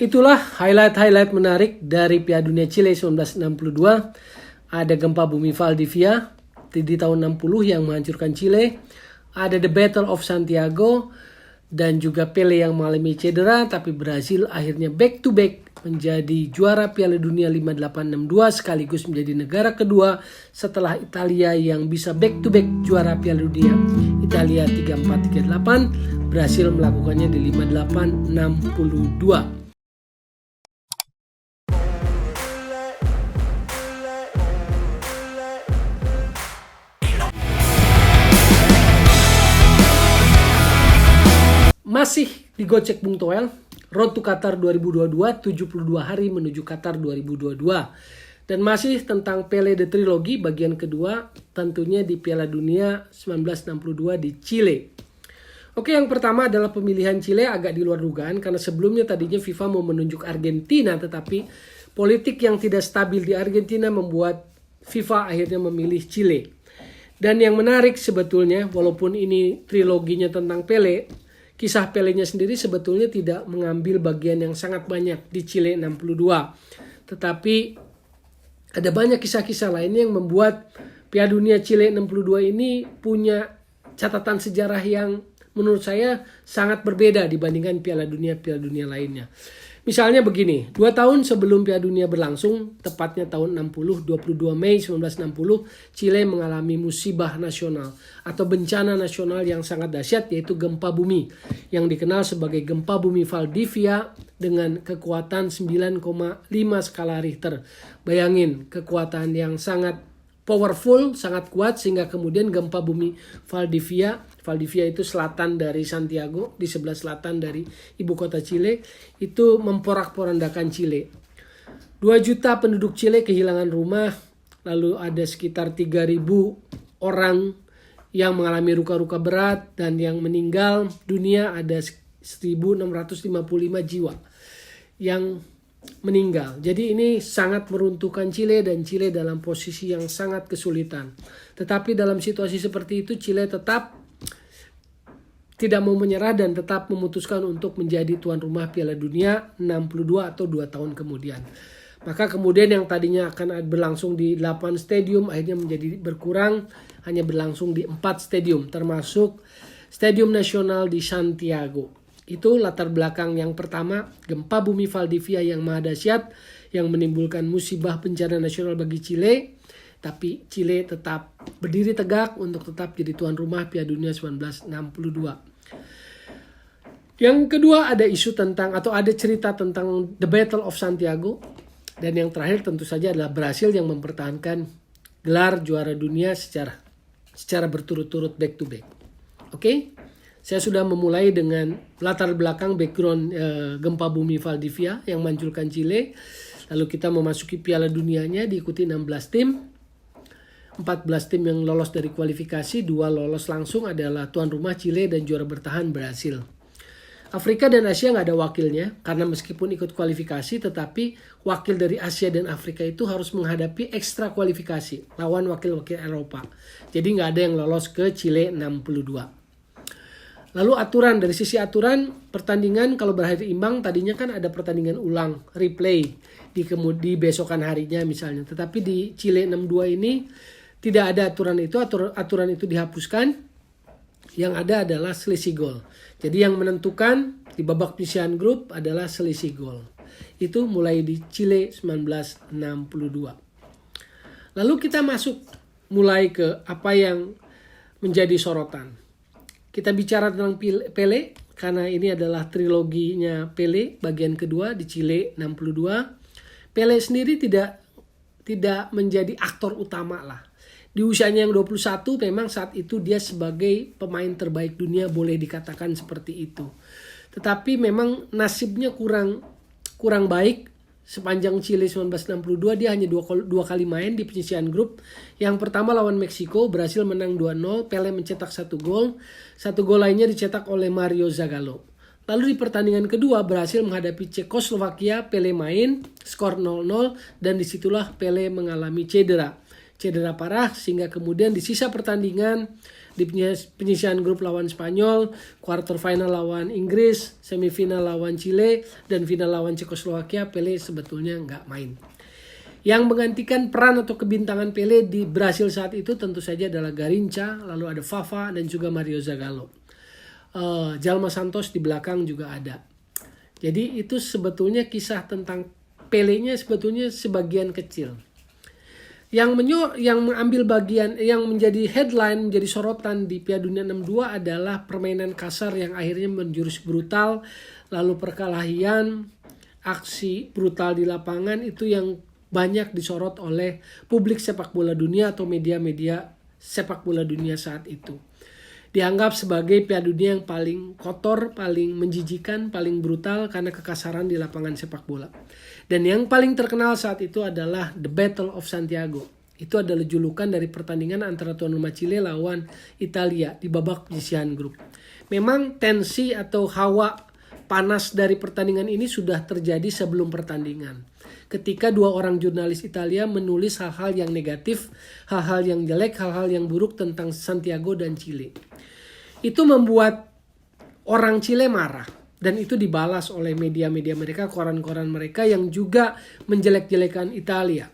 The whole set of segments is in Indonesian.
Itulah highlight menarik dari Piala Dunia Chile 1962. Ada gempa bumi Valdivia di tahun 60 yang menghancurkan Chile. Ada The Battle of Santiago dan juga Pele yang mengalami cedera, tapi Brazil akhirnya back to back menjadi juara Piala Dunia 5862 sekaligus menjadi negara kedua setelah Italia yang bisa back to back juara Piala Dunia. Italia 3438, Brazil melakukannya di 5862. Masih digocek Bung Toel, Road to Qatar 2022, 72 hari menuju Qatar 2022. Dan masih tentang Pele The Trilogy bagian kedua, tentunya di Piala Dunia 1962 di Chile. Oke, yang pertama adalah pemilihan Chile agak di luar dugaan karena sebelumnya tadinya FIFA mau menunjuk Argentina, tetapi politik yang tidak stabil di Argentina membuat FIFA akhirnya memilih Chile. Dan yang menarik sebetulnya, walaupun ini triloginya tentang Pele, kisah Pelenya sendiri sebetulnya tidak mengambil bagian yang sangat banyak di Chile 62. Tetapi ada banyak kisah-kisah lainnya yang membuat Piala Dunia Chile 62 ini punya catatan sejarah yang menurut saya sangat berbeda dibandingkan Piala Dunia lainnya. Misalnya begini, 2 tahun sebelum Piala Dunia berlangsung, tepatnya tahun 60, 22 Mei 1960, Chile mengalami musibah nasional atau bencana nasional yang sangat dahsyat, yaitu gempa bumi yang dikenal sebagai gempa bumi Valdivia dengan kekuatan 9,5 skala Richter. Bayangin, kekuatan yang sangat powerful, sangat kuat, sehingga kemudian gempa bumi Valdivia itu selatan dari Santiago, di sebelah selatan dari ibu kota Chile, itu memporak-porandakan Chile. 2 juta penduduk Chile kehilangan rumah, lalu ada sekitar 3.000 orang yang mengalami luka-luka berat, dan yang meninggal dunia ada 1.655 jiwa yang meninggal. Jadi ini sangat meruntuhkan Chile dan Chile dalam posisi yang sangat kesulitan. Tetapi dalam situasi seperti itu Chile tetap tidak mau menyerah dan tetap memutuskan untuk menjadi tuan rumah Piala Dunia 62 atau 2 tahun kemudian. Maka kemudian yang tadinya akan berlangsung di 8 stadium akhirnya menjadi berkurang, hanya berlangsung di 4 stadium termasuk Stadium Nasional di Santiago. Itu latar belakang yang pertama, gempa bumi Valdivia yang maha dahsyat yang menimbulkan musibah bencana nasional bagi Chile. Tapi Chile tetap berdiri tegak untuk tetap jadi tuan rumah Piala Dunia 1962. Yang kedua ada isu tentang atau ada cerita tentang The Battle of Santiago. Dan yang terakhir tentu saja adalah Brasil yang mempertahankan gelar juara dunia secara berturut-turut back to back. Oke? Saya sudah memulai dengan latar belakang background gempa bumi Valdivia yang menghancurkan Chile. Lalu kita memasuki Piala Dunianya diikuti 16 tim. 14 tim yang lolos dari kualifikasi, 2 lolos langsung adalah tuan rumah Chile dan juara bertahan Brasil. Afrika dan Asia nggak ada wakilnya karena meskipun ikut kualifikasi tetapi wakil dari Asia dan Afrika itu harus menghadapi ekstra kualifikasi lawan wakil-wakil Eropa. Jadi nggak ada yang lolos ke Chile 62. Lalu dari sisi aturan pertandingan kalau berakhir imbang tadinya kan ada pertandingan ulang, replay di besokan harinya misalnya. Tetapi di Chile 62 ini tidak ada aturan itu dihapuskan. Yang ada adalah selisih gol. Jadi yang menentukan di babak penyisihan grup adalah selisih gol. Itu mulai di Chile 1962. Lalu kita masuk mulai ke apa yang menjadi sorotan. Kita bicara tentang Pele karena ini adalah triloginya Pele bagian kedua di Chile 62. Pele sendiri tidak menjadi aktor utama lah. Di usianya yang 21 memang saat itu dia sebagai pemain terbaik dunia boleh dikatakan seperti itu. Tetapi memang nasibnya kurang baik. Sepanjang Chile 1962 dia hanya dua kali main di penyisihan grup. Yang pertama lawan Meksiko, berhasil menang 2-0, Pele mencetak 1 gol. 1 gol lainnya dicetak oleh Mario Zagallo. Lalu di pertandingan kedua berhasil menghadapi Cekoslovakia, Pele main, skor 0-0 dan disitulah Pele mengalami cedera parah sehingga kemudian di sisa pertandingan Di penyisihan grup lawan Spanyol, quarter final lawan Inggris, semifinal lawan Chile, dan final lawan Cekoslowakia, Pele sebetulnya nggak main. Yang menggantikan peran atau kebintangan Pele di Brasil saat itu tentu saja adalah Garrincha, lalu ada Vava, dan juga Mario Zagallo. Djalma Santos di belakang juga ada. Jadi itu sebetulnya kisah tentang Pelenya sebetulnya sebagian kecil. Yang mengambil bagian, yang menjadi headline, menjadi sorotan di Piala Dunia 62 adalah permainan kasar yang akhirnya menjurus brutal, lalu perkelahian, aksi brutal di lapangan itu yang banyak disorot oleh publik sepak bola dunia atau media-media sepak bola dunia saat itu. Dianggap sebagai Piala Dunia yang paling kotor, paling menjijikan, paling brutal karena kekasaran di lapangan sepak bola. Dan yang paling terkenal saat itu adalah The Battle of Santiago. Itu adalah julukan dari pertandingan antara tuan rumah Chile lawan Italia di babak penyisihan grup. Memang tensi atau hawa panas dari pertandingan ini sudah terjadi sebelum pertandingan. Ketika dua orang jurnalis Italia menulis hal-hal yang negatif, hal-hal yang jelek, hal-hal yang buruk tentang Santiago dan Chile. Itu membuat orang Chile marah. Dan itu dibalas oleh media-media mereka, koran-koran mereka yang juga menjelek-jelekan Italia.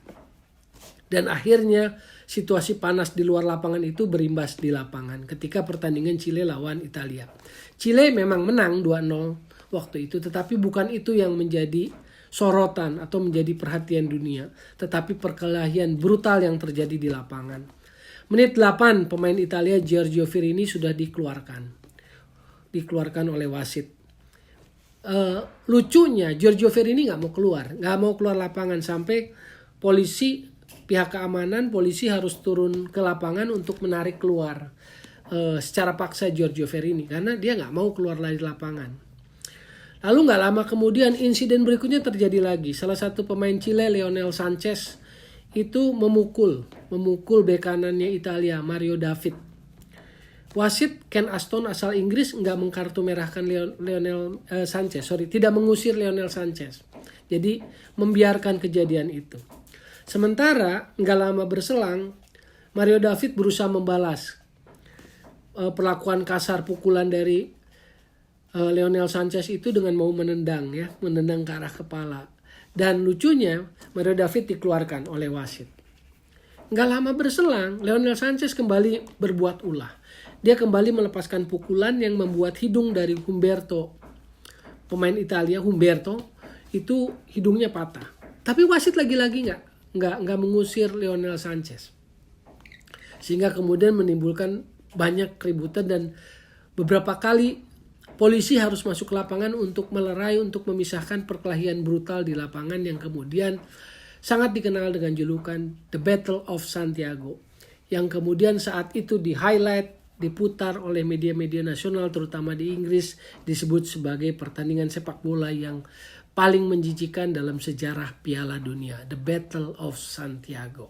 Dan akhirnya situasi panas di luar lapangan itu berimbas di lapangan ketika pertandingan Chile lawan Italia. Chile memang menang 2-0 waktu itu, tetapi bukan itu yang menjadi sorotan atau menjadi perhatian dunia, tetapi perkelahian brutal yang terjadi di lapangan. Menit 8 pemain Italia Giorgio Virini sudah dikeluarkan oleh wasit. Lucunya Giorgio Virini nggak mau keluar lapangan sampai pihak keamanan polisi harus turun ke lapangan untuk menarik keluar secara paksa Giorgio Virini karena dia nggak mau keluar dari lapangan. Lalu nggak lama kemudian insiden berikutnya terjadi lagi. Salah satu pemain Chile, Lionel Sanchez, itu memukul bek kanannya Italia, Mario David. Wasit Ken Aston asal Inggris nggak mengkartu merahkan tidak mengusir Lionel Sanchez. Jadi membiarkan kejadian itu. Sementara nggak lama berselang, Mario David berusaha membalas perlakuan kasar pukulan dari Lionel Sanchez itu dengan mau menendang ke arah kepala. Dan lucunya Mario David dikeluarkan oleh wasit. Nggak lama berselang, Lionel Sanchez kembali berbuat ulah. Dia kembali melepaskan pukulan yang membuat hidung dari Humberto, pemain Italia Humberto, itu hidungnya patah. Tapi wasit lagi-lagi nggak mengusir Lionel Sanchez. Sehingga kemudian menimbulkan banyak keributan dan beberapa kali polisi harus masuk ke lapangan untuk melerai, untuk memisahkan perkelahian brutal di lapangan yang kemudian sangat dikenal dengan julukan The Battle of Santiago. Yang kemudian saat itu di-highlight, diputar oleh media-media nasional terutama di Inggris, disebut sebagai pertandingan sepak bola yang paling menjijikan dalam sejarah Piala Dunia, The Battle of Santiago.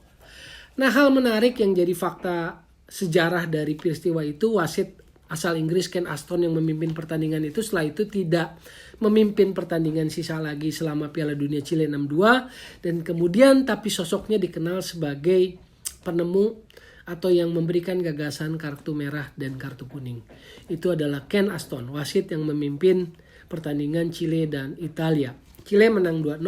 Nah, hal menarik yang jadi fakta sejarah dari peristiwa itu, wasit asal Inggris Ken Aston yang memimpin pertandingan itu setelah itu tidak memimpin pertandingan sisa lagi selama Piala Dunia Chile 62, dan kemudian tapi sosoknya dikenal sebagai penemu atau yang memberikan gagasan kartu merah dan kartu kuning. Itu adalah Ken Aston, wasit yang memimpin pertandingan Chile dan Italia. Chile menang 2-0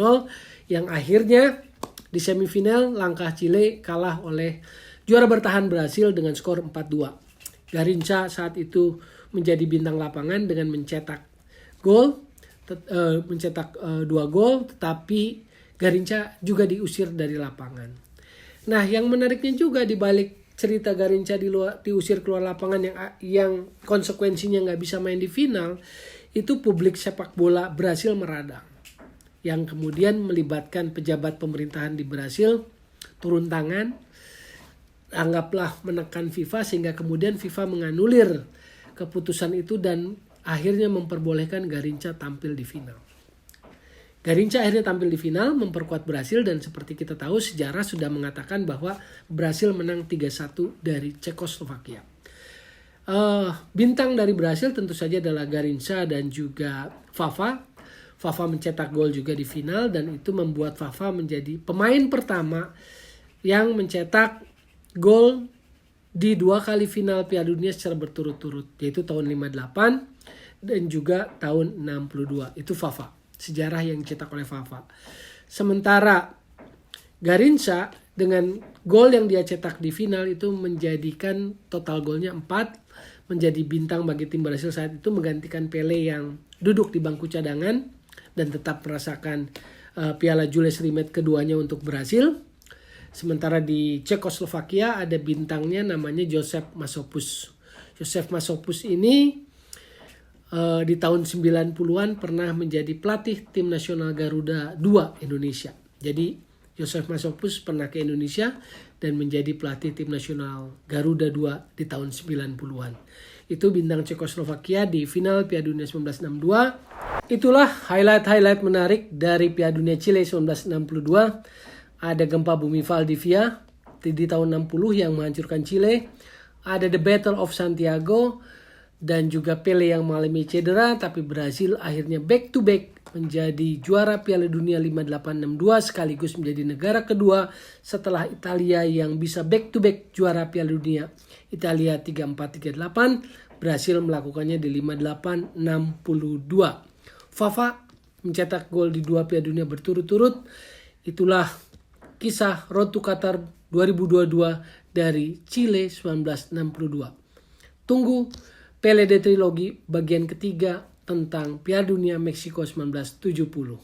yang akhirnya di semifinal langkah Chile kalah oleh juara bertahan Brasil dengan skor 4-2. Garrincha saat itu menjadi bintang lapangan dengan mencetak 2 gol, tetapi Garrincha juga diusir dari lapangan. Nah, yang menariknya juga di balik cerita Garrincha diusir keluar lapangan yang konsekuensinya nggak bisa main di final, itu publik sepak bola Brasil meradang. Yang kemudian melibatkan pejabat pemerintahan di Brasil turun tangan, anggaplah menekan FIFA, sehingga kemudian FIFA menganulir keputusan itu dan akhirnya memperbolehkan Garrincha tampil di final. Garrincha akhirnya tampil di final memperkuat Brasil, dan seperti kita tahu sejarah sudah mengatakan bahwa Brasil menang 3-1 dari Cekoslowakia. Bintang dari Brasil tentu saja adalah Garrincha dan juga Vava. Vava mencetak gol juga di final dan itu membuat Vava menjadi pemain pertama yang mencetak gol di 2 kali final Piala Dunia secara berturut-turut, yaitu tahun 58 dan juga tahun 62. Itu Fafa, sejarah yang dicetak oleh Fafa. Sementara Garincha dengan gol yang dia cetak di final itu menjadikan total golnya 4, menjadi bintang bagi tim Brasil saat itu, menggantikan Pele yang duduk di bangku cadangan dan tetap merasakan Piala Jules Rimet keduanya untuk Brasil. Sementara di Cekoslovakia ada bintangnya namanya Josef Masopust. Josef Masopust ini di tahun 90-an pernah menjadi pelatih tim nasional Garuda 2 Indonesia. Jadi Josef Masopust pernah ke Indonesia dan menjadi pelatih tim nasional Garuda 2 di tahun 90-an. Itu bintang Cekoslovakia di final Piala Dunia 1962. Itulah highlight menarik dari Piala Dunia Chile 1962. Ada gempa bumi Valdivia di tahun 60 yang menghancurkan Chile. Ada The Battle of Santiago dan juga Pele yang mengalami cedera, tapi Brasil akhirnya back to back menjadi juara Piala Dunia 5862 sekaligus menjadi negara kedua setelah Italia yang bisa back to back juara Piala Dunia. Italia 34-38, Brasil melakukannya di 58-62. Fafa mencetak gol di 2 Piala Dunia berturut-turut. Itulah kisah Road to Qatar 2022 dari Chile 1962. Tunggu Pele de Trilogi bagian ketiga tentang Piala Dunia Meksiko 1970.